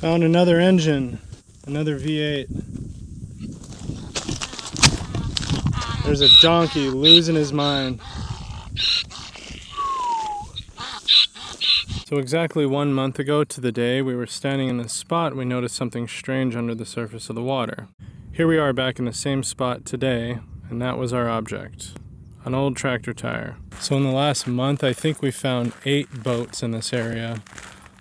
Found another engine, another V8. There's a donkey losing his mind. So exactly 1 month ago to the day we were standing in this spot, we noticed something strange under the surface of the water. Here we are back in the same spot today, and that was our object. An old tractor tire. So in the last month, I think we found 8 boats in this area,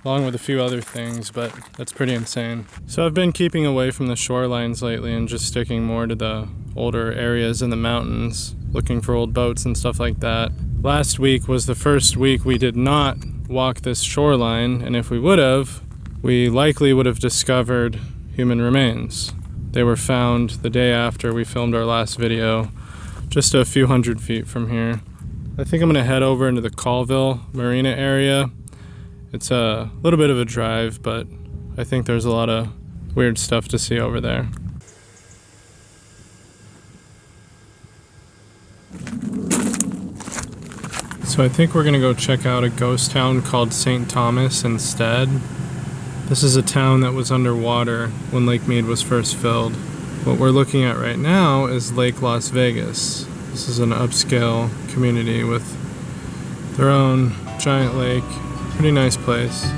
along with a few other things, but that's pretty insane. So I've been keeping away from the shorelines lately and just sticking more to the older areas in the mountains, looking for old boats and stuff like that. Last week was the first week we did not walk this shoreline, and if we would have, we likely would have discovered human remains. They were found the day after we filmed our last video, just a few hundred feet from here. I think I'm gonna head over into the Colville Marina area. It's a little bit of a drive, but I think there's a lot of weird stuff to see over there. So I think we're gonna go check out a ghost town called St. Thomas instead. This is a town that was underwater when Lake Mead was first filled. What we're looking at right now is Lake Las Vegas. This is an upscale community with their own giant lake. Pretty nice place.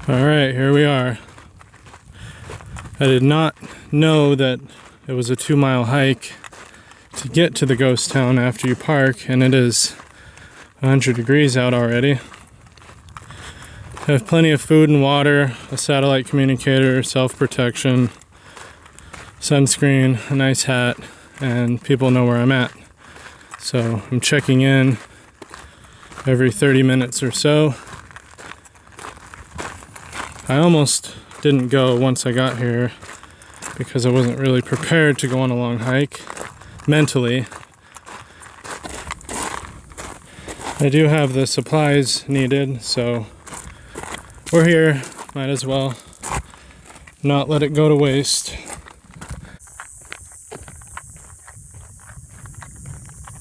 Alright, here we are. I did not know that it was a 2-mile hike to get to the ghost town after you park, and it is 100 degrees out already. I have plenty of food and water, a satellite communicator, self-protection, sunscreen, a nice hat, and people know where I'm at. So I'm checking in every 30 minutes or so. I almost didn't go once I got here because I wasn't really prepared to go on a long hike mentally. I do have the supplies needed, so we're here. Might as well not let it go to waste.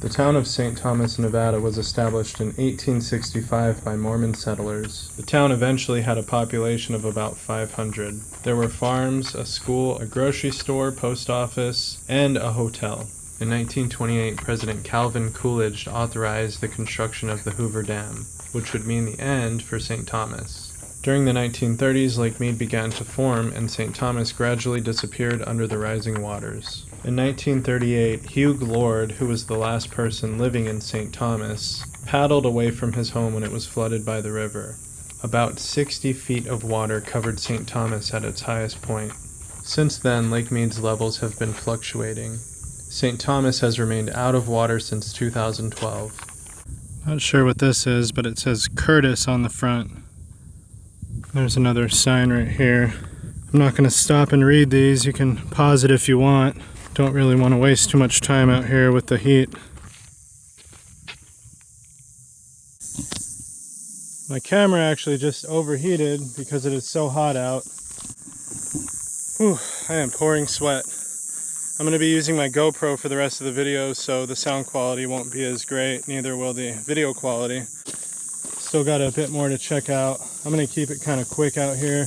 The town of St. Thomas, Nevada was established in 1865 by Mormon settlers. The town eventually had a population of about 500. There were farms, a school, a grocery store, post office, and a hotel. In 1928, President Calvin Coolidge authorized the construction of the Hoover Dam, which would mean the end for St. Thomas. During the 1930s, Lake Mead began to form, and St. Thomas gradually disappeared under the rising waters. In 1938, Hugh Lord, who was the last person living in St. Thomas, paddled away from his home when it was flooded by the river. About 60 feet of water covered St. Thomas at its highest point. Since then, Lake Mead's levels have been fluctuating. St. Thomas has remained out of water since 2012. Not sure what this is, but it says Curtis on the front. There's another sign right here. I'm not going to stop and read these. You can pause it if you want. Don't really want to waste too much time out here with the heat. My camera actually just overheated because it is so hot out. Whew, I am pouring sweat. I'm going to be using my GoPro for the rest of the video, so the sound quality won't be as great, neither will the video quality. Still got a bit more to check out. I'm going to keep it kind of quick out here.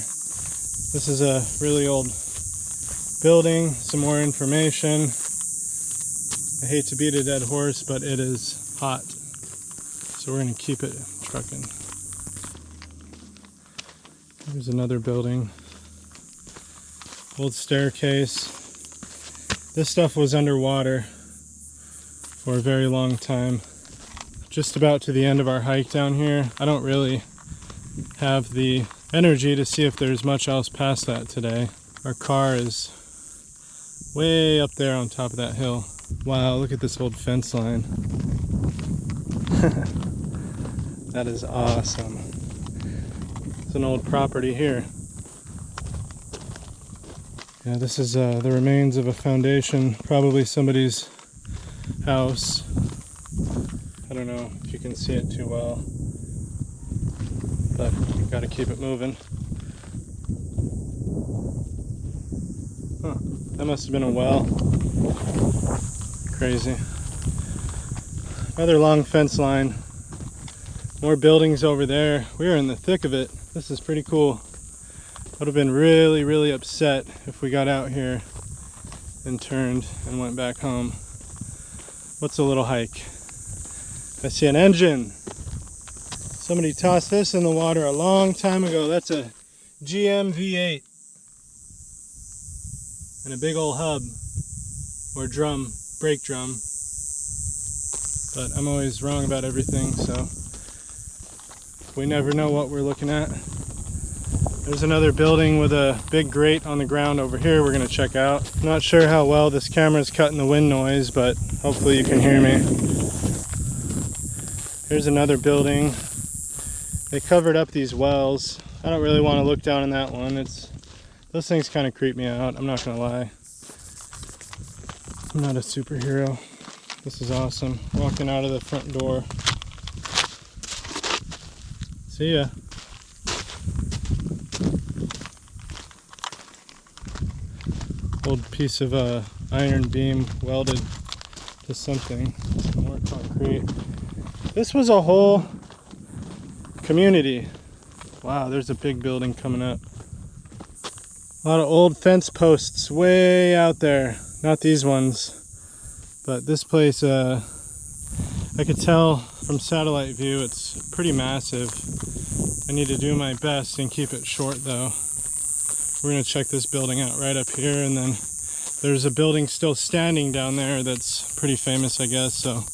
This is a really old building, some more information. I hate to beat a dead horse, but it is hot. So we're going to keep it trucking. There's another building. Old staircase. This stuff was underwater for a very long time. Just about to the end of our hike down here. I don't really have the energy to see if there's much else past that today. Our car is way up there on top of that hill. Wow, look at this old fence line. That is awesome. It's an old property here. Yeah, this is the remains of a foundation, probably somebody's house. I don't know if you can see it too well, but you gotta keep it moving. Huh, that must have been a well. Crazy. Another long fence line. More buildings over there. We are in the thick of it. This is pretty cool. Would have been really, really upset if we got out here and turned and went back home. What's a little hike? I see an engine. Somebody tossed this in the water a long time ago. That's a GM V8. And a big old hub or drum, brake drum. But I'm always wrong about everything, so we never know what we're looking at. There's another building with a big grate on the ground over here we're going to check out. Not sure how well this camera's cutting the wind noise, but hopefully you can hear me. Here's another building. They covered up these wells. I don't really want to look down in that one. Those things kind of creep me out, I'm not going to lie. I'm not a superhero. This is awesome. Walking out of the front door. See ya. Old piece of iron beam welded to something. Some more concrete. This was a whole community. Wow, there's a big building coming up. A lot of old fence posts way out there. Not these ones, but this place, I could tell from satellite view it's pretty massive. I need to do my best and keep it short though. We're going to check this building out right up here, and then there's a building still standing down there that's pretty famous, I guess, so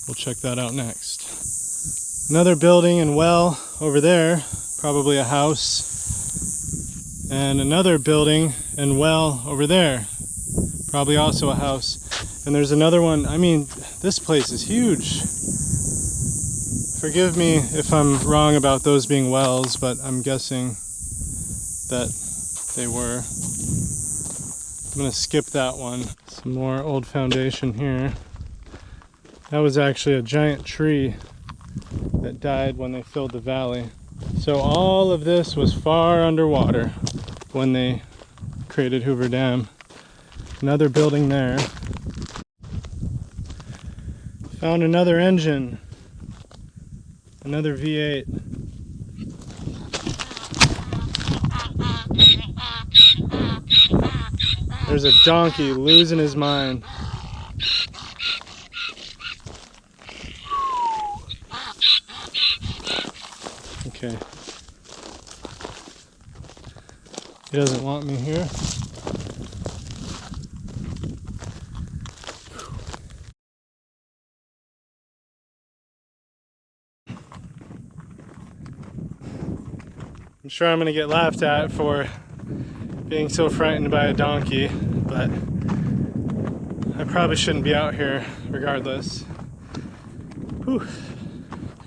we'll check that out next. Another building and well over there, probably a house, and another building and well over there, probably also a house, and there's another one. I mean, this place is huge. Forgive me if I'm wrong about those being wells, but I'm guessing that they were. I'm going to skip that one. Some more old foundation here. That was actually a giant tree that died when they filled the valley. So all of this was far underwater when they created Hoover Dam. Another building there. Found another engine. Another V8. There's a donkey losing his mind. Okay. He doesn't want me here. I'm sure I'm gonna get laughed at for being so frightened by a donkey, but I probably shouldn't be out here regardless. Whew.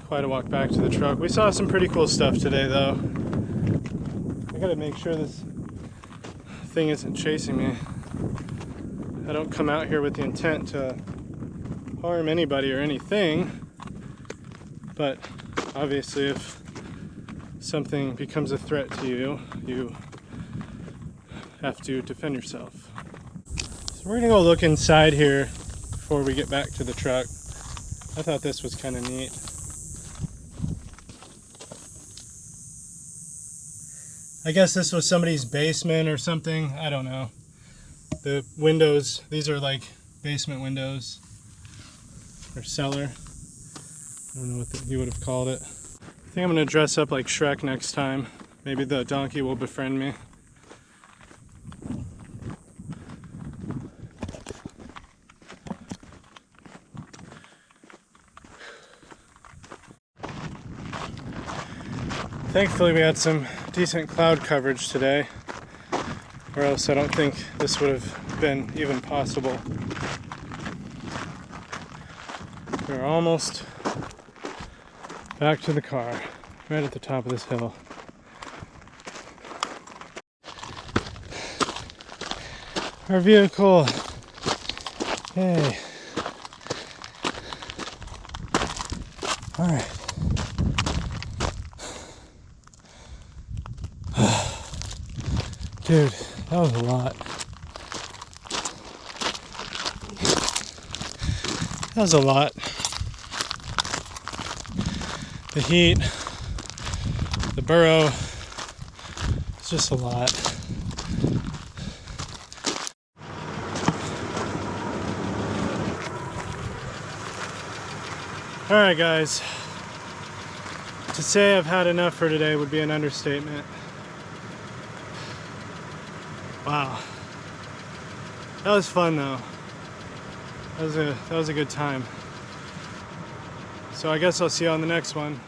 Quite a walk back to the truck. We saw some pretty cool stuff today though. gotta make sure this thing isn't chasing me. I don't come out here with the intent to harm anybody or anything, but obviously if something becomes a threat to you, you have to defend yourself. So we're gonna go look inside here before we get back to the truck. I thought this was kind of neat. I guess this was somebody's basement or something. I don't know. The windows, these are like basement windows or cellar. I don't know what you would have called it. I think I'm gonna dress up like Shrek next time. Maybe the donkey will befriend me. Thankfully we had some decent cloud coverage today, or else I don't think this would have been even possible. We're almost back to the car, right at the top of this hill. Our vehicle, hey. All right. Dude, that was a lot. That was a lot. The heat, the burrow, it's just a lot. Alright guys, to say I've had enough for today would be an understatement. Wow, that was fun though. That was a good time. So I guess I'll see you on the next one.